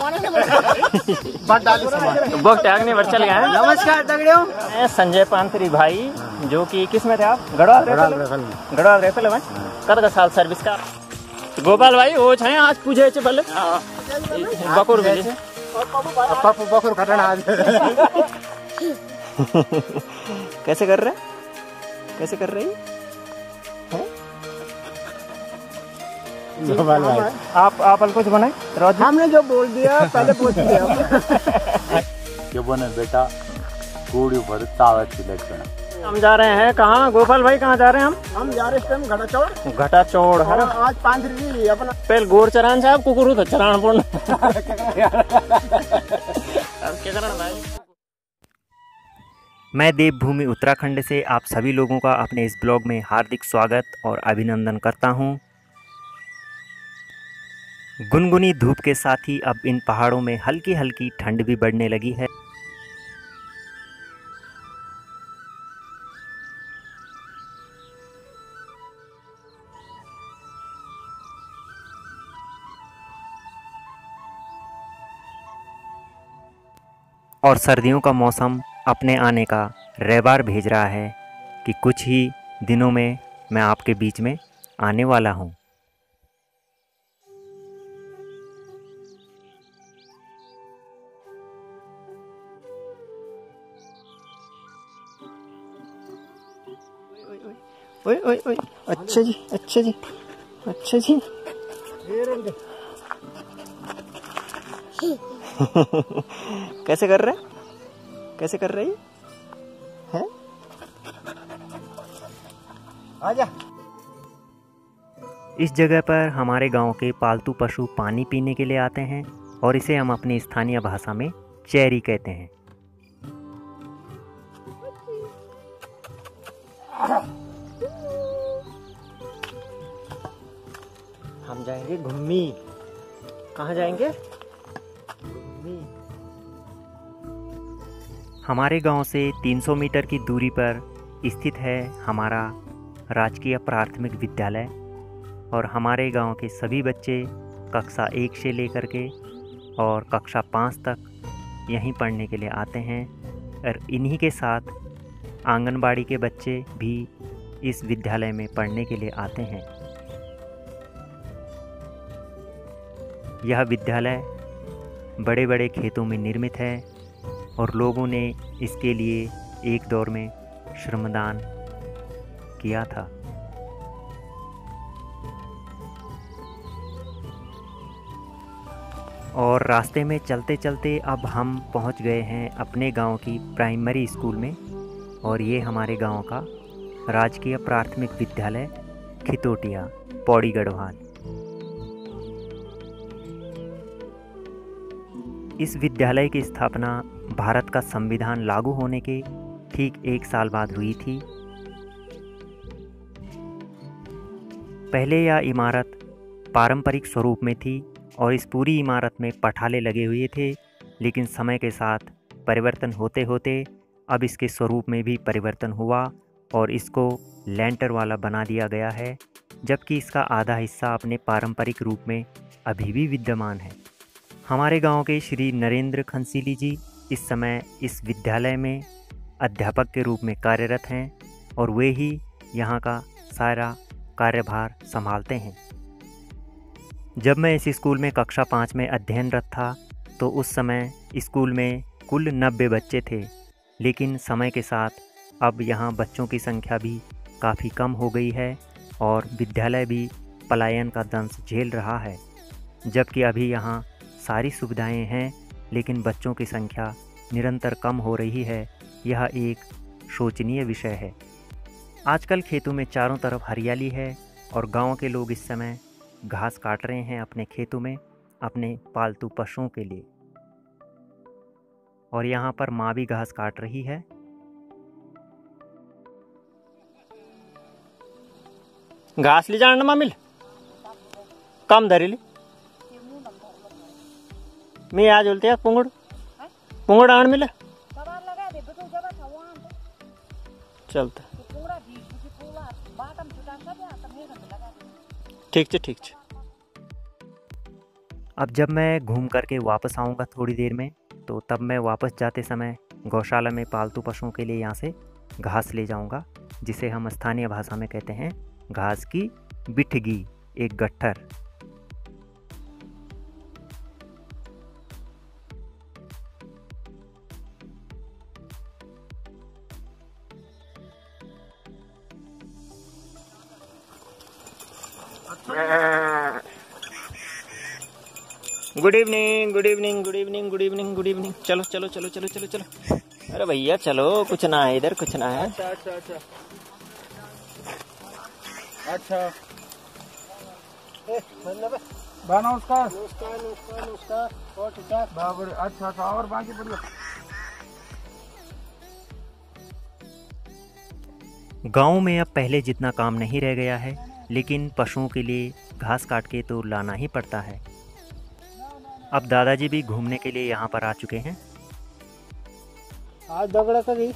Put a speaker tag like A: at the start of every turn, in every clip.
A: वक्त आगने बढ़ चल गया है।
B: नमस्कार दगड़ियों,
A: संजय पांथरी भाई, जो कि किस में थे आप? गढ़वाल रेफल में कद साल सर्विस का। गोपाल भाई वो छे आज पूछे पहले बकुर मिले
B: बकुर खटना आज
A: कैसे कर रहे, कैसे कर रही है? आप कुछ बनाए?
B: हमने जो बोल दिया पहले पूछ दिया।
C: क्यों बने बेटा कूड़ी भर तावत की लक्षण।
A: हम जा रहे हैं कहाँ गोपाल भाई, कहाँ जा रहे हैं
B: हम जा रहे हैं घटाचौड़।
A: घटाचौड़ है ना?
B: आज पांथरी अपना
A: पहले गोर चरान साहब कुकुरू तो चरान पूर्ण भाई।
D: मैं देवभूमि उत्तराखंड से आप सभी लोगों का अपने इस ब्लॉग में हार्दिक स्वागत और अभिनंदन करता हूं। गुनगुनी धूप के साथ ही अब इन पहाड़ों में हल्की हल्की ठंड भी बढ़ने लगी है। और सर्दियों का मौसम अपने आने का रैबार भेज रहा है कि कुछ ही दिनों में मैं आपके बीच में आने वाला हूं।
A: ओए ओए ओए, अच्छा जी, अच्छा जी, अच्छा जी। कैसे कर रहे, कैसे कर रही है?
B: आजा।
D: इस जगह पर हमारे गांव के पालतू पशु पानी पीने के लिए आते हैं और इसे हम अपनी स्थानीय भाषा में चेरी कहते हैं।
A: हम जाएंगे घुम्मी। कहाँ जाएंगे?
D: हमारे गांव से 300 मीटर की दूरी पर स्थित है हमारा राजकीय प्राथमिक विद्यालय और हमारे गांव के सभी बच्चे कक्षा 1 से लेकर के और कक्षा 5 तक यहीं पढ़ने के लिए आते हैं और इन्हीं के साथ आंगनबाड़ी के बच्चे भी इस विद्यालय में पढ़ने के लिए आते हैं। यह विद्यालय बड़े बड़े खेतों में निर्मित है और लोगों ने इसके लिए एक दौर में श्रमदान किया था। और रास्ते में चलते चलते अब हम पहुंच गए हैं अपने गांव की प्राइमरी स्कूल में और ये हमारे गांव का राजकीय प्राथमिक विद्यालय खितोटिया पौड़ी गढ़वाल। इस विद्यालय की स्थापना भारत का संविधान लागू होने के ठीक 1 साल बाद हुई थी। पहले यह इमारत पारंपरिक स्वरूप में थी और इस पूरी इमारत में पठाले लगे हुए थे, लेकिन समय के साथ परिवर्तन होते होते अब इसके स्वरूप में भी परिवर्तन हुआ और इसको लेंटर वाला बना दिया गया है, जबकि इसका आधा हिस्सा अपने पारंपरिक रूप में अभी भी विद्यमान है। हमारे गांव के श्री नरेंद्र खंसीली जी इस समय इस विद्यालय में अध्यापक के रूप में कार्यरत हैं और वे ही यहाँ का सारा कार्यभार संभालते हैं। जब मैं इस स्कूल में कक्षा 5 में अध्ययनरत था तो उस समय स्कूल में कुल 90 बच्चे थे, लेकिन समय के साथ अब यहाँ बच्चों की संख्या भी काफ़ी कम हो गई है और विद्यालय भी पलायन का दंश झेल रहा है। जबकि अभी यहाँ सारी सुविधाएं हैं लेकिन बच्चों की संख्या निरंतर कम हो रही है। यह एक शोचनीय विषय है। आजकल खेतों में चारों तरफ हरियाली है और गांव के लोग इस समय घास काट रहे हैं अपने खेतों में अपने पालतू पशुओं के लिए, और यहाँ पर माँ भी घास काट रही है।
A: घास ले जाना माँ मिल कम धरेली मैं आज बोलते हैं पुंगड़ पुंगड़ आन मिले चलता ठीक है ठीक है।
D: अब जब मैं घूम करके वापस आऊँगा थोड़ी देर में, तो तब मैं वापस जाते समय गौशाला में पालतू पशुओं के लिए यहाँ से घास ले जाऊँगा, जिसे हम स्थानीय भाषा में कहते हैं घास की बिठगी, एक गट्ठर।
A: Good evening, good evening, good evening, good evening, good evening. चलो चलो चलो चलो चलो चलो। अरे भैया चलो, कुछ ना है इधर, कुछ ना है।
B: अच्छा अच्छा अच्छा अच्छा। नमस्कार नमस्कार नमस्कार नमस्कार। और ठीक है बाबर। अच्छा अच्छा। और बाकी बढ़िया।
D: गांव में अब पहले जितना काम नहीं रह गया है, लेकिन पशुओं के लिए घास काट के तो लाना ही पड़ता है। अब दादाजी भी घूमने के लिए यहाँ पर आ चुके हैं।
B: आज दगड़ा कभी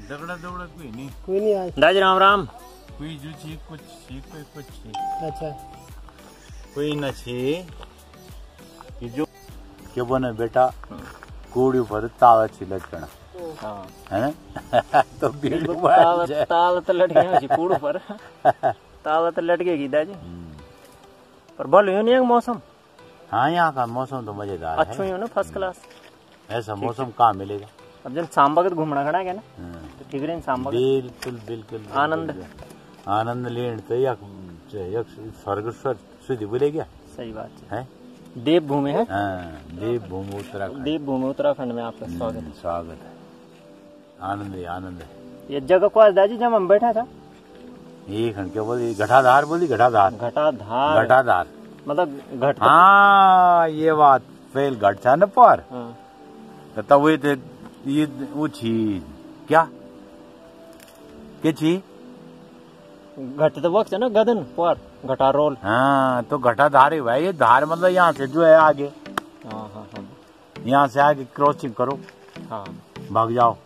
C: दगड़ा दगड़ा
B: कोई नहीं आज।
A: दादी राम राम।
C: कोई जो छी कुछ छी कोई कुछ छी
B: अच्छा
C: कोई न छी कि जो क्या बने बेटा कोड़ी पर तावा छी लटकना
A: हाँ
C: है ना। तो भीड़
A: ताल तो लट गया कूड़ पर। ताल तो लट गई दादी। पर बोलो नहीं मौसम।
C: हाँ, यहाँ का मौसम तो मजेदार है।
A: अच्छा ही हो ना, फर्स्ट क्लास।
C: ऐसा मौसम कहाँ मिलेगा।
A: अब जब शाम वक्त घूमना खड़ा है ना, तो ठीक है शाम वक्त।
C: बिल्कुल बिल्कुल
A: आनंद
C: आनंद लेन तो यक स्वर्ग सुधी बोले क्या।
A: सही बात
C: है।
A: देवभूमि है।
C: देवभूमि उत्तराखंड।
A: देवभूमि उत्तराखंड में आपका स्वागत है।
C: स्वागत है। आनंद है आनंद है।
A: ये जगह को आज दादी जब हम बैठा था,
C: ये खंड क्या बोली, घटाधार बोली, घटाधार
A: घटाधार
C: घटाधार
A: मतलब घट।
C: हाँ, ये बात फेल घट था न पर
A: हाँ।
C: तब ये वो छी क्या छी
A: घट तो वक्त है ना, गदन पर घटारोल।
C: हाँ, तो घटाधार ही भाई। ये धार मतलब यहाँ से जो है आगे,
A: हाँ हाँ हाँ
C: यहाँ से आगे क्रॉसिंग करो,
A: हाँ
C: भाग जाओ।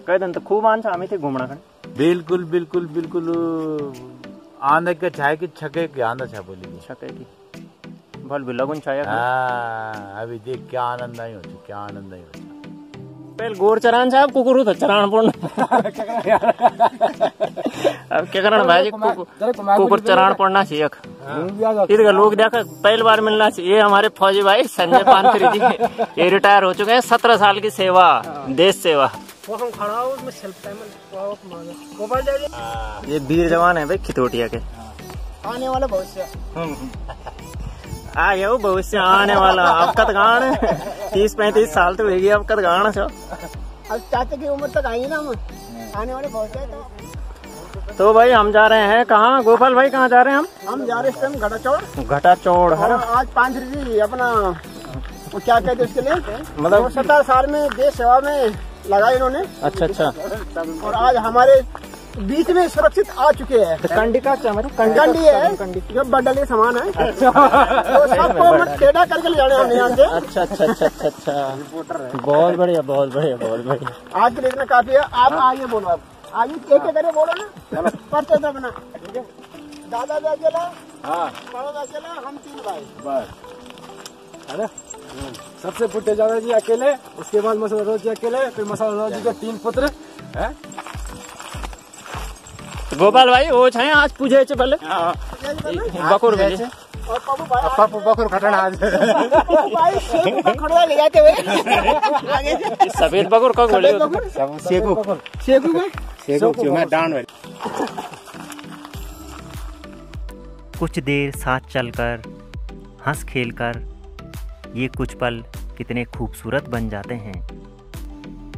A: कई दिन तो खूब आन हमें थे घूमना खड़े।
C: बिल्कुल बिल्कुल बिल्कुल। आंधा के छाए की छके के आंधा छा बोली
A: छके की भल भी लगन छाया।
C: हाँ, अभी देख क्या आनंद आई होती, क्या आनंद आई होती।
A: पहले गोर चरान साहब कुकुर था चरान पड़ना। अब क्या करना भाई, कुकुर चरान पड़ना चाहिए। इधर लोग देखा पहली बार मिलना चाहिए। ये हमारे फौजी भाई संजय पानखरी जी, ये रिटायर हो चुके हैं। 17 साल की सेवा, देश सेवा।
B: हम खड़ा हो उसमें सेल्फ टाइम।
A: ये वीर जवान है भाई खितोटिया के।
B: आने वाला भविष्य
A: आ गया वो भविष्य आने वाला। अब कद गान 30-35 साल तो होगी। अब कद गान छो।
B: अब चाचा की उम्र तक आई ना हम, आने वाले भविष्य।
A: तो भाई हम जा रहे हैं कहाँ? गोपाल भाई कहाँ जा रहे हैं
B: हम जा रहे हैं घटाचौड़।
A: घटाचौड़ है।
B: आज पानखरी जी अपना वो क्या कहते उसके लिए,
A: मतलब
B: 17 साल में देश सेवा में लगा इन्होंने।
A: अच्छा अच्छा।
B: और आज हमारे बीच में सुरक्षित आ चुके हैं।
A: तो कंडी का क्या मतलब?
B: कंडी है जो बंडल के समान है। तो सबको टेढ़ा करके ले जाने हम यहाँ से।
A: अच्छा अच्छा अच्छा अच्छा अच्छा। बहुत बढ़िया बहुत बढ़िया बहुत बढ़िया।
B: आज के लिए इतना काफी है। आप आगे बोलो, आप आगे एक एक करके बोलो ना। परचे से बना दादा भी अकेला, बड़ा भी अकेला, हम 3 भाई
E: बस है ना। सबसे पुट्टे दादा जी अकेले, उसके बाद मसाला रोज जी अकेले, फिर मसाला रोज जी के 3 पुत्र है।
A: गोपाल भाई वो छाए आज पूजे चे पहले बकुर भेजे
B: और पप्पू भाई
E: पप्पू बकुर खटना आज
B: भाई खड़वा ले जाते हुए आगे से।
A: सफेद बकुर कब बोले?
E: शेखू मैं डांड वाली।
D: कुछ देर साथ चलकर, हंस खेलकर ये कुछ पल कितने खूबसूरत बन जाते हैं।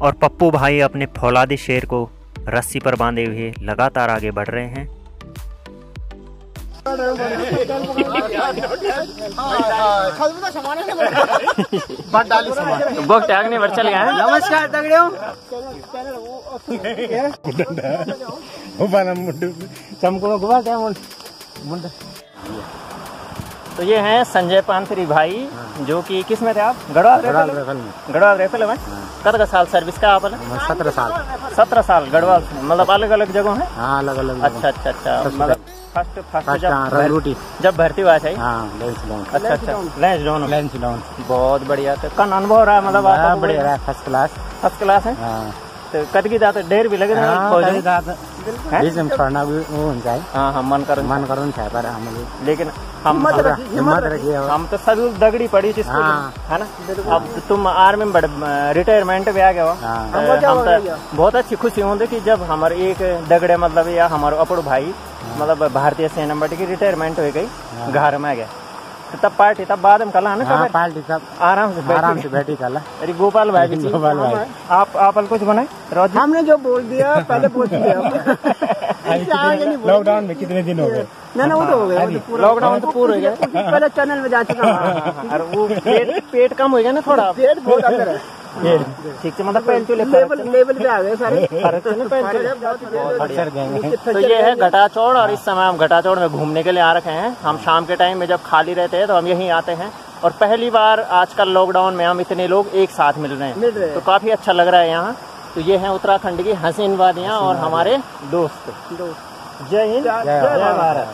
D: और पप्पू भाई अपने फौलादी शेर को रस्सी पर बांधे हुए लगातार आगे बढ़ रहे हैं।
A: वक्त आगने बढ़ चल गया है।
B: नमस्कार तगड़ियों।
A: तो ये हैं संजय पानथरी भाई, जो कि किस में थे आप? गढ़वाल राइफल में। कद साल सर्विस का आप?
B: 17 साल।
A: 17 साल गढ़वाल से, मतलब अलग अलग जगह है?
B: हाँ, अलग अलग।
A: अच्छा, मतलब फर्स्ट जब भर्ती हुआ चाहिए। अच्छा, लैंस डाउन, बहुत बढ़िया। तो कौन अनुभव रहा है, मतलब आप?
B: बढ़िया रहा, फर्स्ट क्लास है।
A: तो कद की जाते ढेर भी लगे
B: छोड़ना भी वो हुन्छ है।
A: हाँ, मन करूँ
B: पर हामीले,
A: लेकिन हम तो सभी दगड़ी पड़ी थी, है ना? अब तुम आर्मी में रिटायरमेंट भी आ गए हो। हम तो बहुत अच्छी खुशी होंगे कि जब हमारे एक दगड़े, मतलब या हमारे अपड़ भाई, मतलब भारतीय सेना में की रिटायरमेंट हो गई, घर में आ गया, तो तब पार्टी तब बाद में कला है ना?
B: पार्टी तब आराम से बैठी कला।
A: अरे गोपाल भाई आप कुछ बनाए?
B: हमने जो बोल दिया पहले पूछ दिया।
E: लॉकडाउन में कितने दिन हो गए?
B: ना वो तो हो गया,
A: लॉकडाउन तो पूरा हो गया।
B: पहले चैनल में जा चुका।
A: और वो पेट कम हो गया ना थोड़ा,
B: पेट बहुत अंदर है।
A: ठीक से, मतलब पहले
B: लेवल पे आ गए सारे।
A: तो ये है घटाचौड़, और इस समय हम घटाचौड़ में घूमने के लिए आ रखे हैं। हम शाम के टाइम में जब खाली रहते हैं तो हम यहीं आते हैं, और पहली बार आजकल लॉकडाउन में हम इतने लोग एक साथ मिल रहे हैं, तो काफी अच्छा लग रहा है यहाँ। तो ये है उत्तराखंड की हसीन वादियाँ और हमारे दोस्त। जय हिंद, जय भारत।